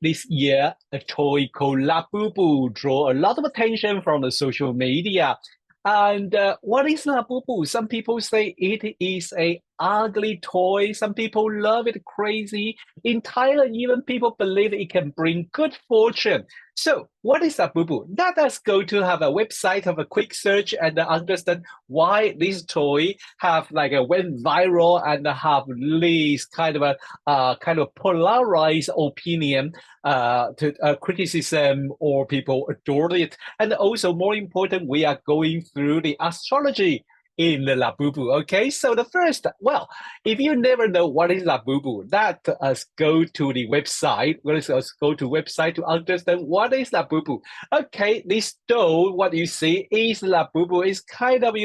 this year, a toy called Labubu draw a lot of attention from the social media. And what is Labubu? Some people say it is a ugly toy. Some people love it crazy. In Thailand, even people believe it can bring good fortune. So, what is Labubu? Let us go to have a website, have a quick search, and understand why this toy have like a went viral and have this kind of a kind of polarized opinion, to criticism, or people adore it. And also, more important, we are going through the astrology in the Labubu. Okay, so the first, well, if you never know what is Labubu, let us go to the website. Let us go to website to understand what is Labubu. Okay, this doll, what you see is Labubu. Is kind of,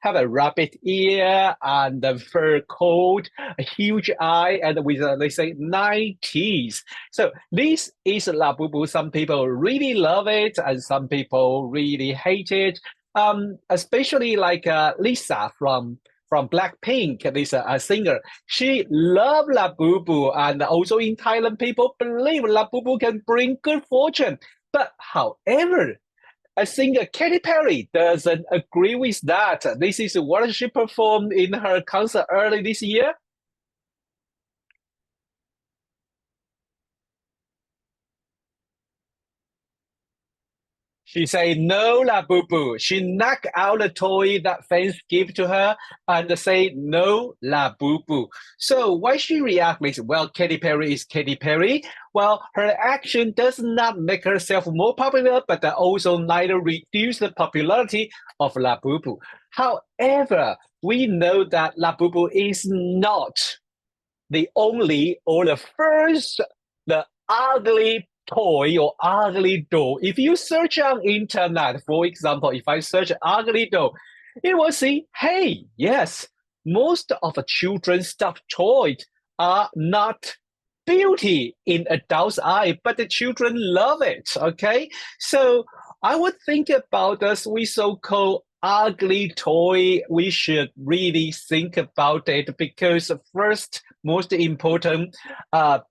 have a rabbit ear and a fur coat, a huge eye, and with, they say, 9 teeth. So this is Labubu. Some people really love it, and some people really hate it. Especially like Lisa from Blackpink, this a singer. She loved Labubu, and also in Thailand, people believe Labubu can bring good fortune. But however, a singer Katy Perry doesn't agree with that. This is what she performed in her concert early this year. She say no, La Boo Boo. She knock out the toy that fans give to her and say no, La Boo Boo. So why she react is, well, Katy Perry is Katy Perry. Well, her action does not make herself more popular, but also neither reduce the popularity of La Boo Boo. However, we know that La Boo Boo is not the only or the first, the ugly toy or ugly doll. If you search on internet, for example, if I search ugly doll, it will see, hey, yes, most of the children's stuffed toys are not beauty in adults' eye, but the children love it. Okay, so I would think about this we so-called ugly toy. We should really think about it because first, most important,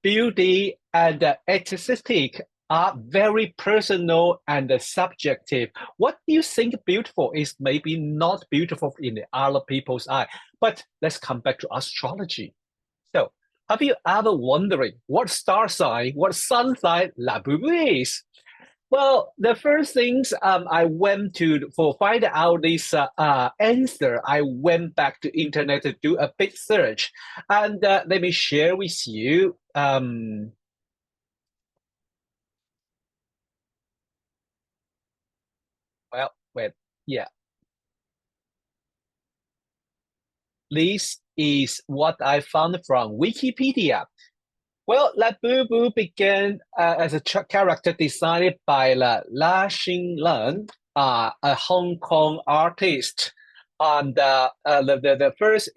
beauty and aesthetic are very personal and subjective. What you think beautiful is maybe not beautiful in the other people's eye. But let's come back to astrology. So, have you ever wondering what star sign, what sun sign Labubu is? Well, the first things I went to for find out this answer, I went back to internet to do a big search, and let me share with you. Well, wait, yeah, this is what I found from Wikipedia. Well, Labubu began as a character designed by La Xinlen, a Hong Kong artist, and the first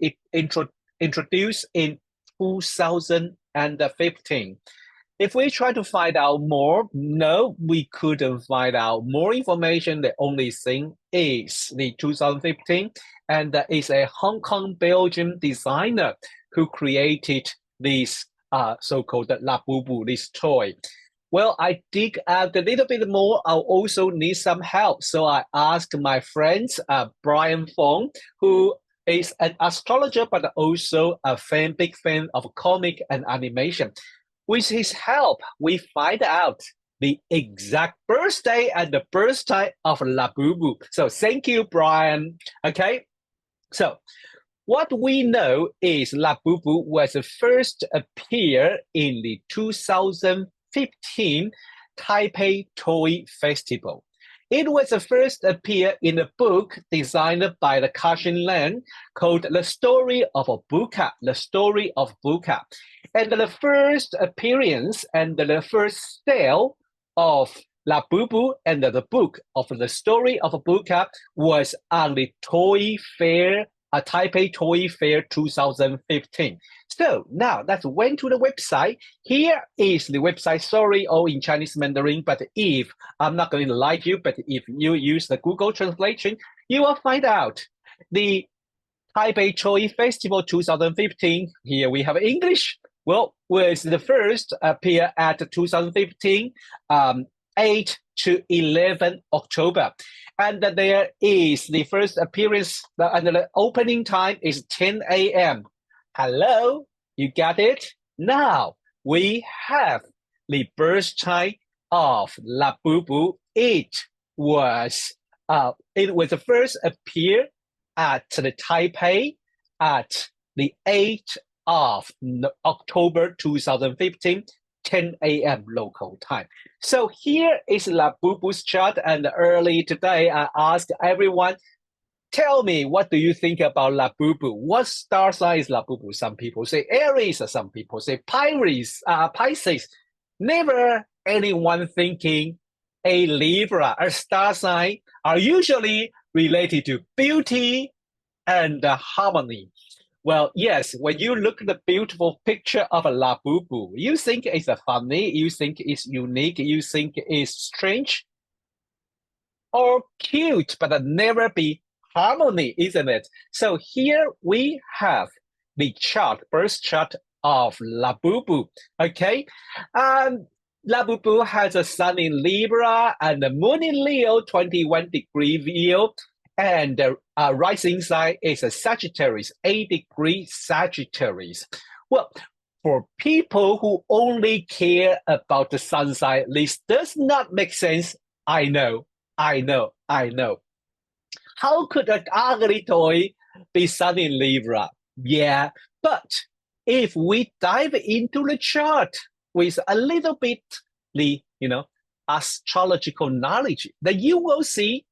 introduced in 2015. If we try to find out more, no, we couldn't find out more information. The only thing is the 2015, and is a Hong Kong Belgian designer who created this so-called Labubu, this toy. Well, I dig out a little bit more. I'll also need some help. So I asked my friends, Brian Fung, who is an astrologer, but also a big fan of comic and animation. With his help, we find out the exact birthday and the birthday of Labubu. So thank you, Brian. Okay, so what we know is Labubu was first appear in the 2015 Taipei Toy Festival. It was first appear in a book designed by the Kashin Lan called The Story of a Buka, The Story of Buka. And the first appearance and the first sale of Labubu and the book of The Story of a Buka was on the Toy Fair, Taipei Toy Fair 2015. So now let's went to the website. Here is the website. Sorry, all in Chinese Mandarin, but if I'm not going to lie to you, but if you use the Google translation, you will find out the Taipei Toy Festival 2015. Here we have English. Well, was the first appear at 2015, 8 to 11 October. And there is the first appearance, and the opening time is 10 a.m. Hello, you got it? Now we have the birth time of Labubu. It was first appear at the Taipei at the 8th of October 2015, 10 a.m. local time. So here is Labubu's chart, and early today I asked everyone, tell me, what do you think about Labubu? What star sign is Labubu? Some people say Aries, some people say Pisces. Never anyone thinking a Libra, a star sign, are usually related to beauty and harmony. Well, yes, when you look at the beautiful picture of a Labubu, you think it's funny, you think it's unique, you think it's strange or cute, but never be harmony, isn't it? So here we have the chart, birth chart of Labubu, okay? Labubu has a sun in Libra and the moon in Leo, 21-degree Leo, and the rising sign is a Sagittarius, 8-degree Sagittarius. Well, for people who only care about the sun sign, this does not make sense. I know. How could an ugly toy be sun in Libra? Yeah, but if we dive into the chart with a little bit the astrological knowledge, then you will see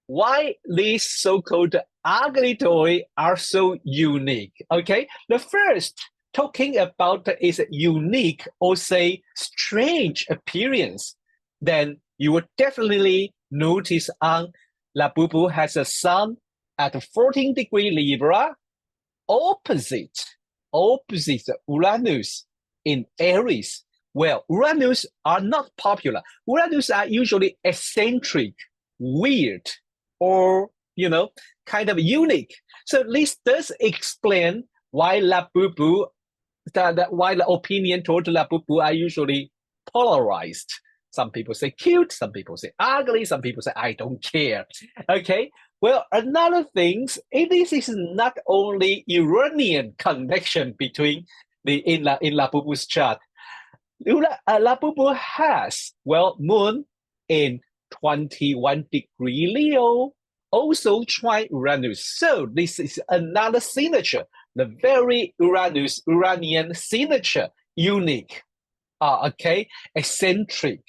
why these so-called ugly toys are so unique. Okay, the first talking about is unique or say strange appearance, then you will definitely notice on Labubu has a sun at 14-degree Libra, opposite Uranus in Aries. Well, Uranus are not popular. Uranus are usually eccentric, weird, or kind of unique. So this does explain why Labubu, why the opinion toward Labubu are usually polarized. Some people say cute, some people say ugly, some people say I don't care. Okay. Well, another thing, this is not only Uranian connection between in Labubu's chart. Labubu has moon in 21-degree Leo, also trine Uranus. So this is another signature, the very Uranian signature, unique, eccentric,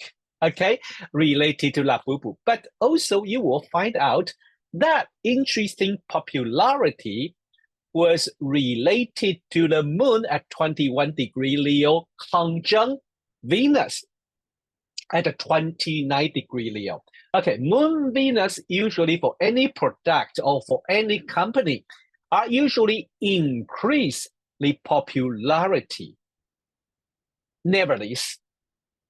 related to Labubu. But also you will find out that interesting popularity was related to the moon at 21-degree Leo conjunct Venus at 29-degree Leo. Okay, moon Venus usually for any product or for any company are usually increase the popularity. Nevertheless,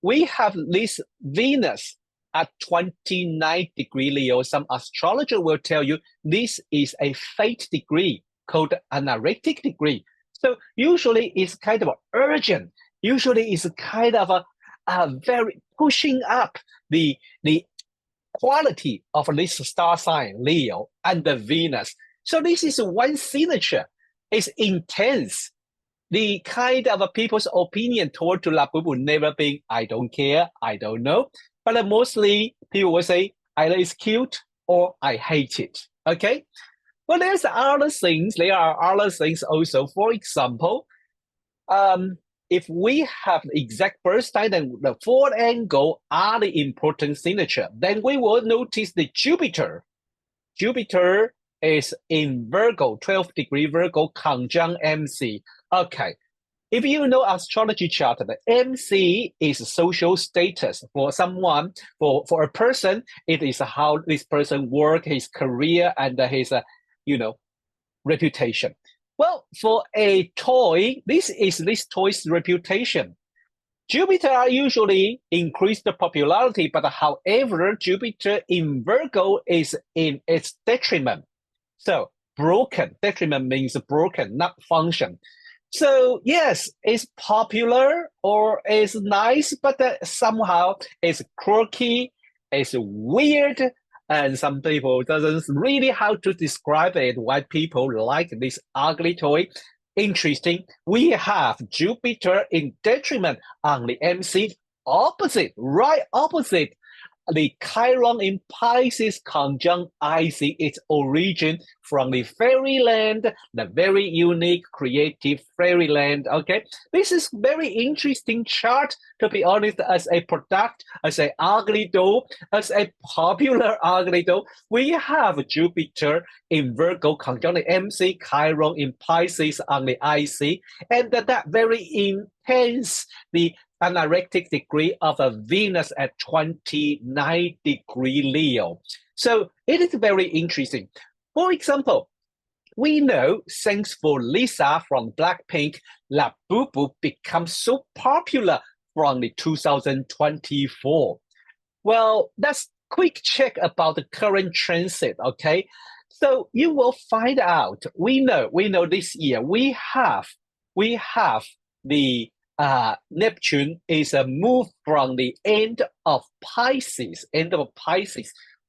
we have this Venus at 29-degree Leo. Some astrologer will tell you this is a fate degree called analytic degree. So usually it's kind of urgent. Usually it's kind of a very pushing up the quality of this star sign, Leo, and the Venus. So this is one signature. It's intense. The kind of people's opinion toward to Labubu never been, I don't care, I don't know. But mostly people will say either it's cute or I hate it. Okay? Well, there are other things also. For example, if we have the exact birth time, then the fourth angle are the important signature. Then we will notice the Jupiter. Jupiter is in Virgo, 12-degree Virgo conjunct MC. Okay. If you know astrology chart, the MC is social status for someone, for a person, it is how this person work, his career, and his reputation. Well, for a toy, this is this toy's reputation. Jupiter usually increase the popularity, but however, Jupiter in Virgo is in its detriment. So broken, detriment means broken, not function. So yes, it's popular or it's nice, but somehow it's quirky, it's weird, and some people doesn't really how to describe it. Why people like this ugly toy? Interesting. We have Jupiter in detriment on the MC, opposite, right opposite the Chiron in Pisces conjunct IC its origin from the fairyland, the very unique creative fairyland. Okay, this is very interesting chart, to be honest, as a product, as a ugly doll, as a popular ugly doll. We have Jupiter in Virgo conjunct the MC, Chiron in Pisces on the IC, and that very intense, the anorectic degree of a Venus at 29-degree Leo. So it is very interesting. For example, we know thanks for Lisa from Blackpink, Labubu becomes so popular from the 2024. Well, let's quick check about the current transit, okay? So you will find out, we know this year we have the Neptune is a move from the end of Pisces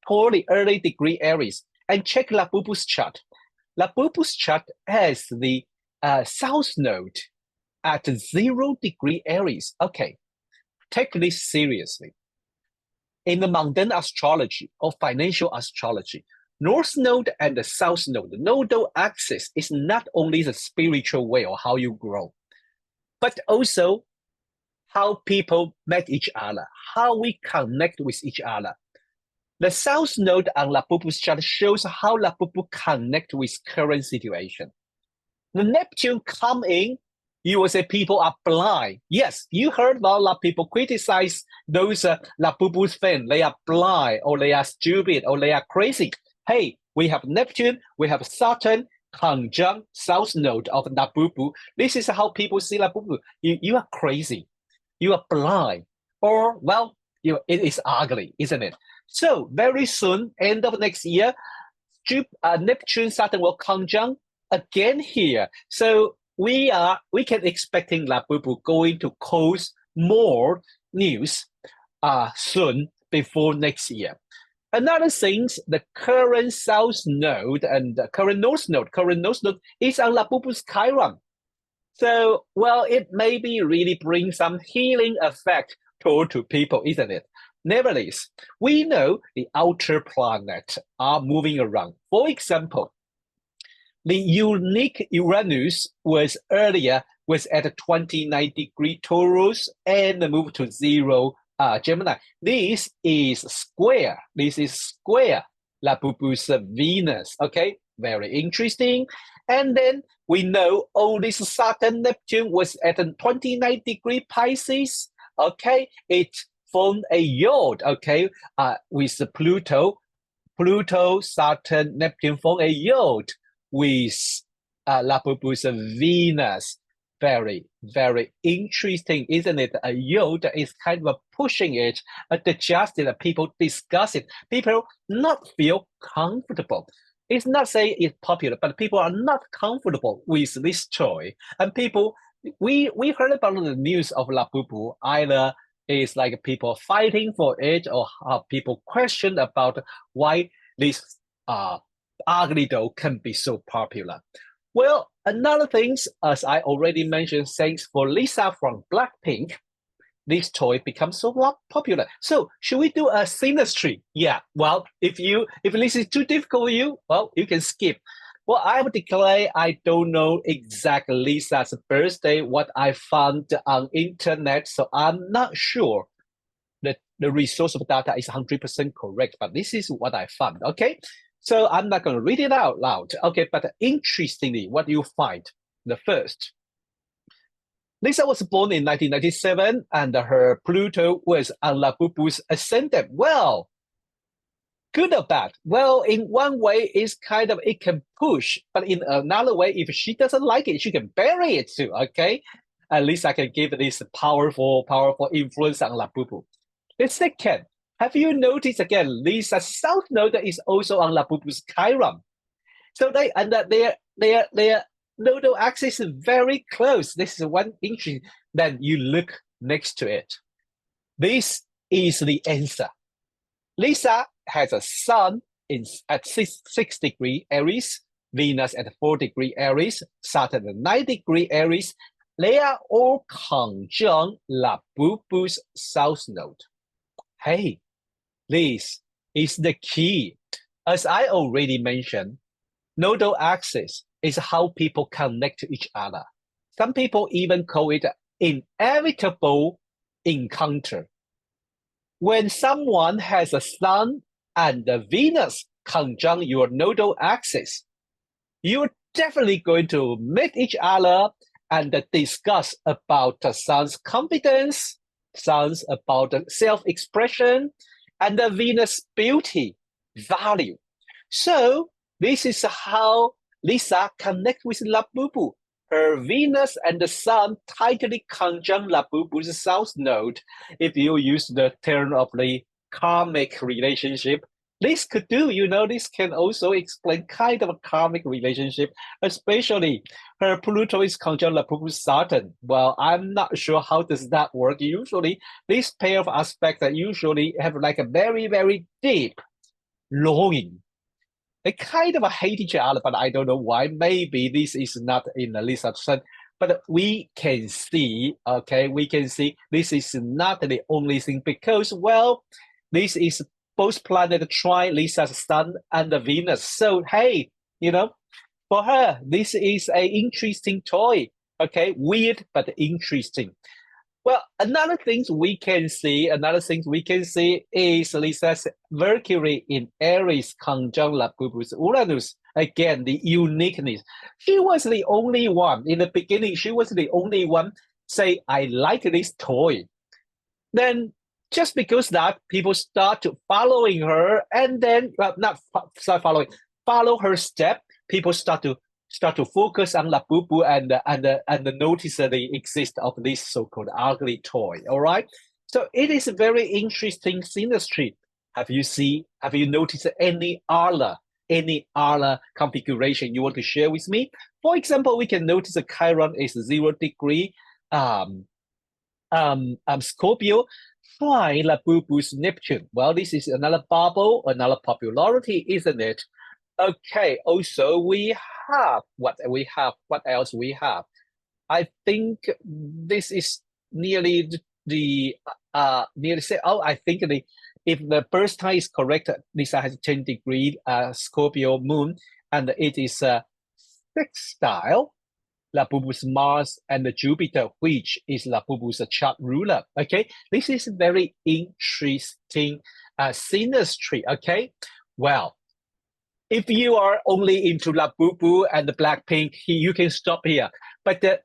toward the early degree Aries. And check Labubu's chart. Labubu's chart has the South Node at 0-degree Aries. Okay, take this seriously. In the mundane astrology or financial astrology, North Node and the South Node, the nodal axis is not only the spiritual way or how you grow, but also how people met each other, how we connect with each other. The South Node on Labubu's chart shows how Labubu connect with current situation. The Neptune come in, you will say people are blind. Yes, you heard about a lot of people criticize those Labubu's fans. They are blind, or they are stupid, or they are crazy. Hey, we have Neptune, we have Saturn, conjunct South Node of Labubu. This is how people see Labubu. You are crazy. You are blind. Or, well, it is ugly, isn't it? So very soon, end of next year, Neptune, Saturn will conjunct again here. So we can expecting Labubu going to cause more news soon before next year. Another thing, the current South Node and the current North Node is on Labubu's Chiron. So, well, it maybe really brings some healing effect to people, isn't it? Nevertheless, we know the outer planets are moving around. For example, the unique Uranus was at 29-degree Taurus and moved to 0 Gemini. This is square Labubu's Venus. Okay, very interesting. And then we know all this Saturn Neptune was at a 29-degree Pisces. Okay, it formed a yod. Okay, with Pluto, Saturn, Neptune formed a yod with Labubu's Venus. Very, very interesting, isn't it? A yod is kind of pushing it, adjusted. People discuss it. People not feel comfortable. It's not saying it's popular, but people are not comfortable with this toy. And people, we heard about the news of Labubu. Either it's like people fighting for it, or people question about why this ugly doll can be so popular. Well, another thing, as I already mentioned, thanks for Lisa from Blackpink, this toy becomes so popular. So should we do a synastry? Yeah, well, if this is too difficult for you, well, you can skip. Well, I would declare I don't know exactly Lisa's birthday, what I found on internet, so I'm not sure that the resource of data is 100% correct, but this is what I found, okay? So I'm not going to read it out loud. Okay, but interestingly, what do you find? The first, Lisa was born in 1997, and her Pluto was on Labubu's ascendant. Well, good or bad? Well, in one way, it's kind of, it can push, but in another way, if she doesn't like it, she can bury it too, okay? At least I can give this powerful influence on Labubu. The second, have you noticed again, Lisa's South Node is also on Labubu's Chiron. So their nodal axis is very close. This is one interesting. Then you look next to it. This is the answer. Lisa has a sun at 6 degree Aries, Venus at 4 degree Aries, Saturn at 9 degree Aries. They are all conjunct Labubu's south node. Hey, this is the key. As I already mentioned, nodal axis is how people connect to each other. Some people even call it inevitable encounter. When someone has a sun and a Venus conjunct your nodal axis, you're definitely going to meet each other and discuss about the sun's confidence, sun's about self-expression, and the Venus beauty, value. So this is how Lisa connects with Labubu. Her Venus and the Sun tightly conjunct Labubu's south node. If you use the term of the karmic relationship, this could do, this can also explain kind of a karmic relationship, especially her Pluto is conjunct Labubu's Saturn. Well, I'm not sure how does that work. Usually, this pair of aspects that usually have like a very, very deep longing. They kind of hate each other, but I don't know why. Maybe this is not in the list of sun. But we can see, we can see this is not the only thing because, well, this is both planets trine Lisa's sun and the Venus. So, hey, for her, this is an interesting toy. Weird, but interesting. Well, another thing we can see is Lisa's Mercury in Aries conjunct Labubu's Uranus. Again, the uniqueness. She was the only one, in the beginning, she was the only one say, I like this toy. Then just because that, people start to following her and then, not start following, follow her step, people start to focus on Labubu and notice the existence of this so-called ugly toy. All right. So it is a very interesting synastry. Have you noticed any other configuration you want to share with me? For example, we can notice the Chiron is 0 degree Scorpio, trine Labubu's Neptune. Well, this is another bubble, another popularity, isn't it? Okay, also we have what else we have? I think this is nearly I think if the birth time is correct, Lisa has 10 degree Scorpio moon, and it is sextile Labubu's Mars and the Jupiter, which is Labubu's chart ruler. Okay, this is very interesting synastry. Okay, well, if you are only into Labubu and the blackpink, you can stop here. But the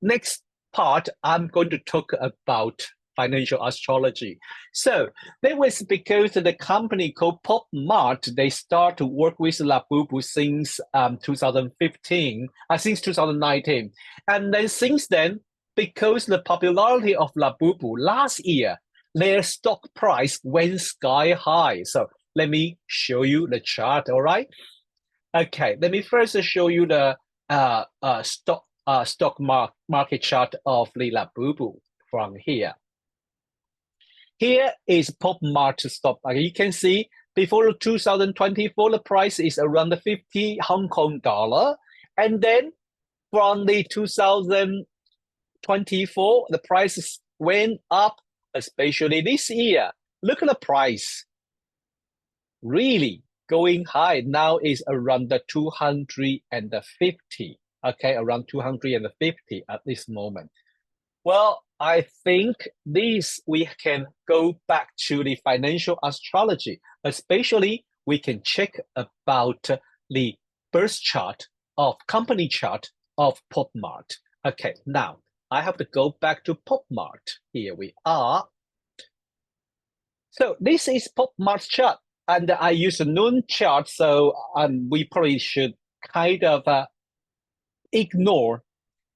next part, I'm going to talk about financial astrology. So that was because the company called Mart, they start to work with Labubu since 2015, since 2019. And then since then, because the popularity of Labubu last year, their stock price went sky high. So let me show you the chart, all right? Okay, let me first show you the stock market chart of the Labubu from here. Here is Mart stock market. You can see before 2024, the price is around 50 Hong Kong dollar. And then from the 2024, the price went up, especially this year. Look at the price. Really going high now is around the 250, around 250 at this moment. Well, I think we can go back to the financial astrology, especially we can check about the birth chart of company chart of Mart. Okay, now I have to go back to Mart. Here we are. So this is Mart's chart. And I use a noon chart, so we probably should kind of ignore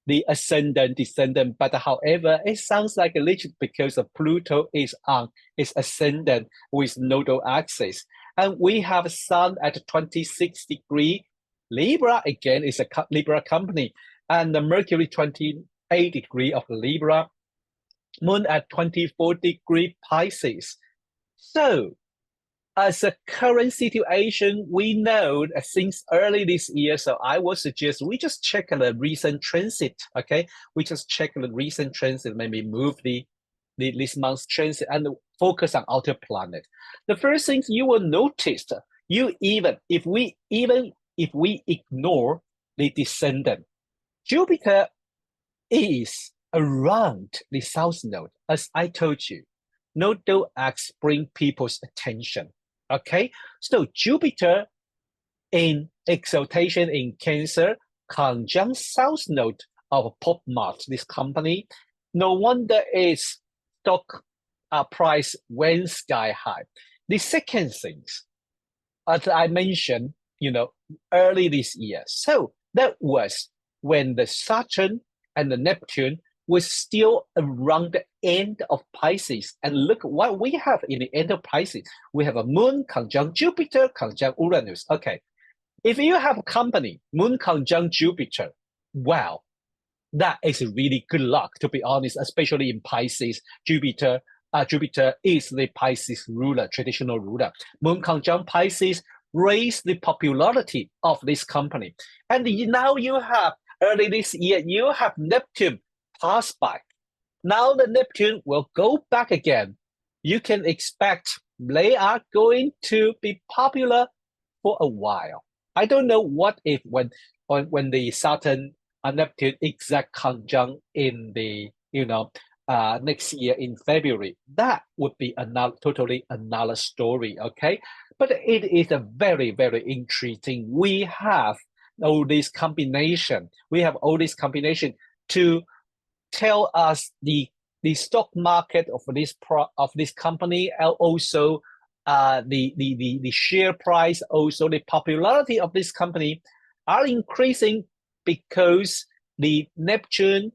the ascendant, descendant. But however, it sounds like a little because of Pluto is on its ascendant with nodal axis. And we have Sun at 26 degree Libra, again, is a Libra company. And the Mercury 28 degree of Libra, Moon at 24 degree Pisces. So as a current situation, we know that since early this year, so I would suggest we just check the recent transit, okay? We just check the recent transit, maybe move this month's transit and focus on outer planet. The first things you will notice, if we ignore the descendant, Jupiter is around the South Node, as I told you. Nodal acts bring people's attention. Okay, so Jupiter in exaltation in Cancer, conjunct South Node of Mart, this company. No wonder its stock price went sky high. The second thing, as I mentioned, early this year. So that was when the Saturn and the Neptune was still around the end of Pisces. And look what we have in the end of Pisces. We have a Moon conjunct Jupiter, conjunct Uranus. Okay, if you have a company, Moon conjunct Jupiter, wow, that is really good luck, to be honest, especially in Pisces. Jupiter is the Pisces ruler, traditional ruler. Moon conjunct Pisces raise the popularity of this company. And now you have, early this year, you have Neptune pass by. Now the Neptune will go back again. You can expect they are going to be popular for a while. I don't know what if when the Saturn and Neptune exact conjunct in the next year in February. That would be totally another story. Okay, but it is a very, very intriguing. We have all this combination. To tell us the stock market of this company, and also the share price, also the popularity of this company are increasing because the Neptune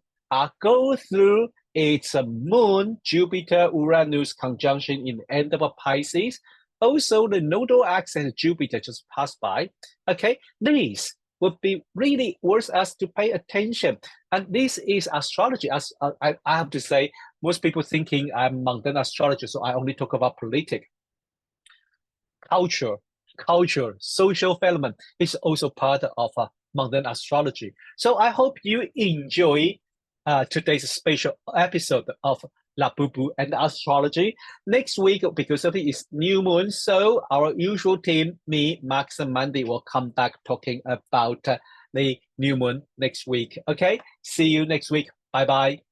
go through its Moon, Jupiter, Uranus conjunction in the end of Pisces. Also, the nodal axis Jupiter just passed by. Okay, these would be really worth us to pay attention. And this is astrology. As I have to say, most people thinking I'm mundane astrologer, so I only talk about politics. Culture, social phenomenon is also part of mundane astrology. So I hope you enjoy today's special episode of Labubu and Astrology. Next week, because of it is new moon, so our usual team, me, Max, and Mandy will come back talking about the new moon next week. Okay, see you next week. Bye-bye.